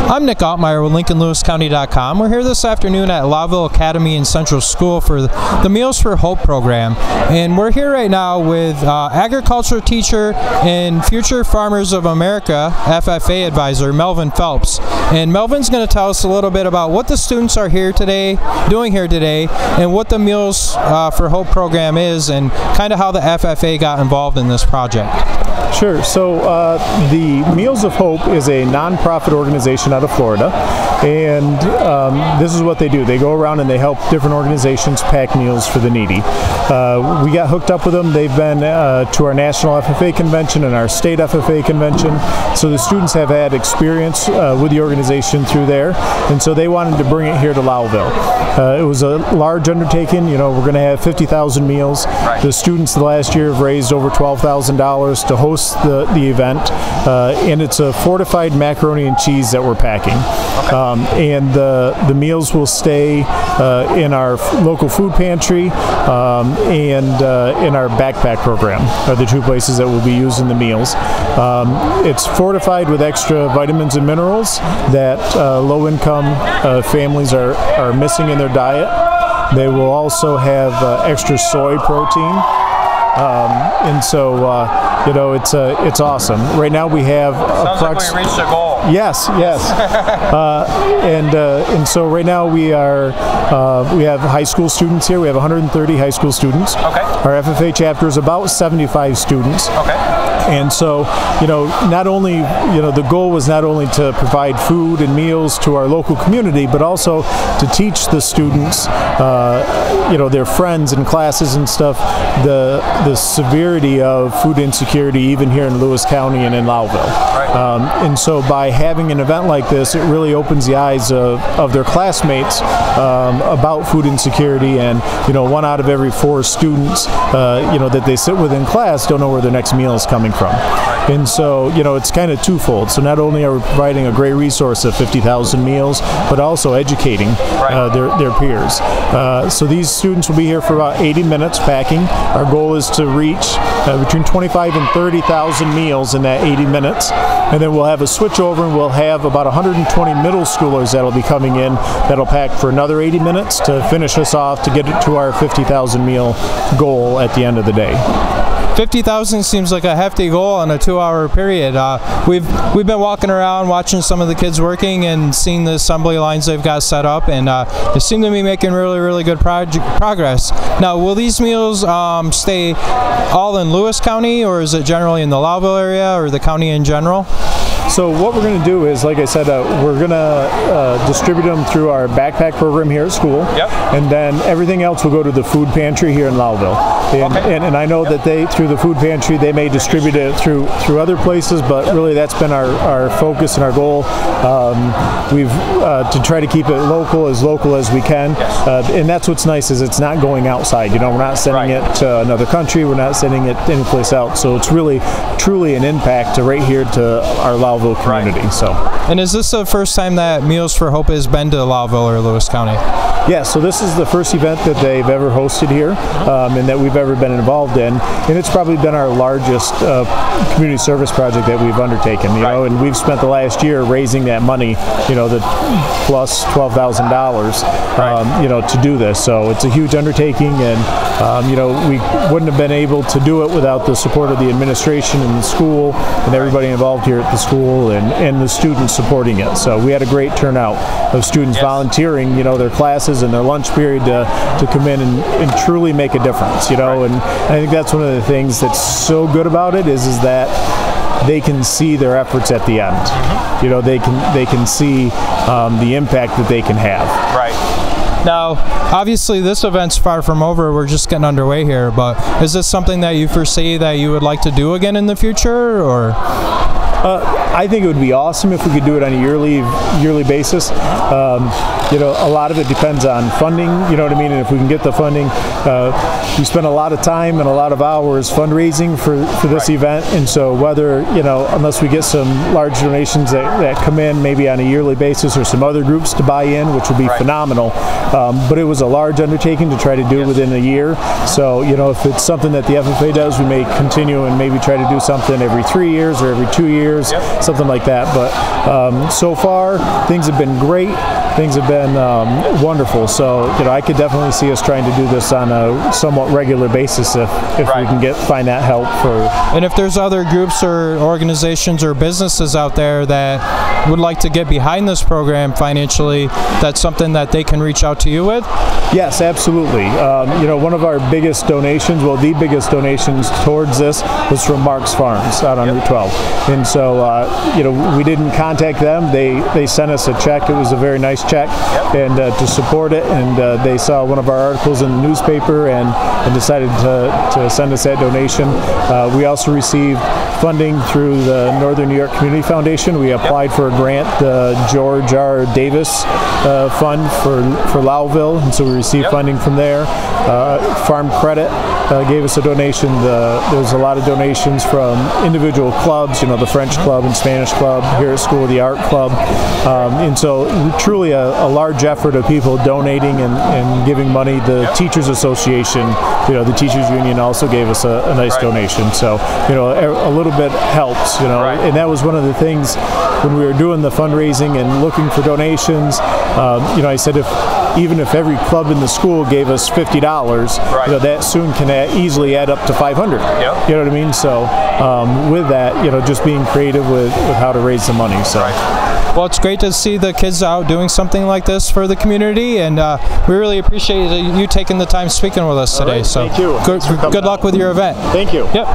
I'm Nick Altmeyer with linkinglewiscounty.com. We're here this afternoon at Lowville Academy and Central School for the Meals for Hope program. And we're here right now with agriculture teacher and Future Farmers of America FFA advisor Melvin Phelps. And Melvin's going to tell us a little bit about what the students are doing here today, and what the Meals for Hope program is, and kind of how the FFA got involved in this project. Sure. So the Meals of Hope is a nonprofit organization out of Florida, and this is what they do. They go around and they help different organizations pack meals for the needy. We got hooked up with them. They've been to our national FFA convention and our state FFA convention, so the students have had experience with the organization through there, and so they wanted to bring it here to Lowville. It was a large undertaking. You know, we're going to have 50,000 meals. Right. The students the last year have raised over $12,000 to host the event, and it's a fortified macaroni and cheese that we're packing. Okay. And the meals will stay in our local food pantry and in our backpack program are the two places that we'll be using the meals. It's fortified with extra vitamins and minerals that low-income families are missing in their diet. They will also have extra soy protein. And so, you know, it's awesome. Right now we have sounds like we reached a goal. Yes, yes. And so right now we have high school students here. We have 130 high school students. Okay. Our FFA chapter is about 75 students. Okay. And so, you know, not only, you know, the goal was not only to provide food and meals to our local community, but also to teach the students, you know, their friends and classes and stuff, the severity of food insecurity even here in Lewis County and in Lowville. Right. And so by having an event like this, it really opens the eyes of their classmates about food insecurity. And, you know, 1 out of every 4 students, you know, that they sit with in class don't know where their next meal is coming from. And so, you know, it's kind of twofold. So not only are we providing a great resource of 50,000 meals, but also educating their peers. So these students will be here for about 80 minutes packing. Our goal is to reach between 25 and 30,000 meals in that 80 minutes. And then we'll have a switch over, and we'll have about 120 middle schoolers that'll be coming in that'll pack for another 80 minutes to finish us off to get it to our 50,000 meal goal at the end of the day. 50,000 seems like a hefty goal in a 2-hour period. We've been walking around watching some of the kids working and seeing the assembly lines they've got set up, and they seem to be making really good progress. Now, will these meals stay all in Lewis County, or is it generally in the Lowville area or the county in general? So what we're going to do is, like I said, we're going to distribute them through our backpack program here at school. Yep. And then everything else will go to the food pantry here in Lowville. And, okay. and I know that through the food pantry, they may distribute it through other places, but really that's been our focus and our goal. We've to try to keep it local as we can. Yes. And that's what's nice, is it's not going outside. You know, we're not sending it to another country. We're not sending it anyplace else. So it's really, truly an impact to right here to our Lowville community. Right. So. And is this the first time that Meals for Hope has been to Lowville or Lewis County? Yeah, so this is the first event that they've ever hosted here, and that we've ever been involved in, and it's probably been our largest community service project that we've undertaken. You know, and we've spent the last year raising that money, you know, the plus $12,000, you know, to do this. So it's a huge undertaking, and you know, we wouldn't have been able to do it without the support of the administration and the school and everybody involved here at the school, and the students supporting it. So we had a great turnout of students volunteering, you know, their classes and their lunch period to come in and truly make a difference, you know. And I think that's one of the things that's so good about it is that they can see their efforts at the end. You know, they can see the impact that they can have. Right. Now, obviously this event's far from over. We're just getting underway here, but is this something that you foresee that you would like to do again in the future, or? I think it would be awesome if we could do it on a yearly basis. You know, a lot of it depends on funding, you know what I mean, and if we can get the funding. We spend a lot of time and a lot of hours fundraising for this event, and so whether, you know, unless we get some large donations that come in maybe on a yearly basis, or some other groups to buy in, which would be phenomenal. But it was a large undertaking to try to do within a year. So, you know, if it's something that the FFA does, we may continue and maybe try to do something every 3 years or every 2 years. years, something like that. But so far, things have been great. Things have been wonderful. So, I could definitely see us trying to do this on a somewhat regular basis if we can find that help for. And if there's other groups or organizations or businesses out there that would like to get behind this program financially, that's something that they can reach out to you with? Yes, absolutely. One of our biggest donations, well, the biggest donations towards this was from Mark's Farms out on Route 12. And so, we didn't contact them. They sent us a check. It was a very nice check, and to support it. And they saw one of our articles in the newspaper and decided to send us that donation. We also received funding through the Northern New York Community Foundation. We applied for a grant, the George R. Davis Fund for Lowville, and so we received funding from there. Farm Credit gave us a donation. There's a lot of donations from individual clubs, the French Club and Spanish Club, here at School of the Art Club. And so truly a large effort of people donating and giving money. The Teachers Association, the Teachers Union also gave us a nice donation. So, a little bit helps, and that was one of the things when we were doing the fundraising and looking for donations. I said even if every club in the school gave us $50, that soon can easily add up to $500. You know what I mean? So with that, just being creative with how to raise the money. So. Well, it's great to see the kids out doing something like this for the community, and we really appreciate you taking the time speaking with us today. Right, so thank you. Good luck with your event. Thank you. Yep.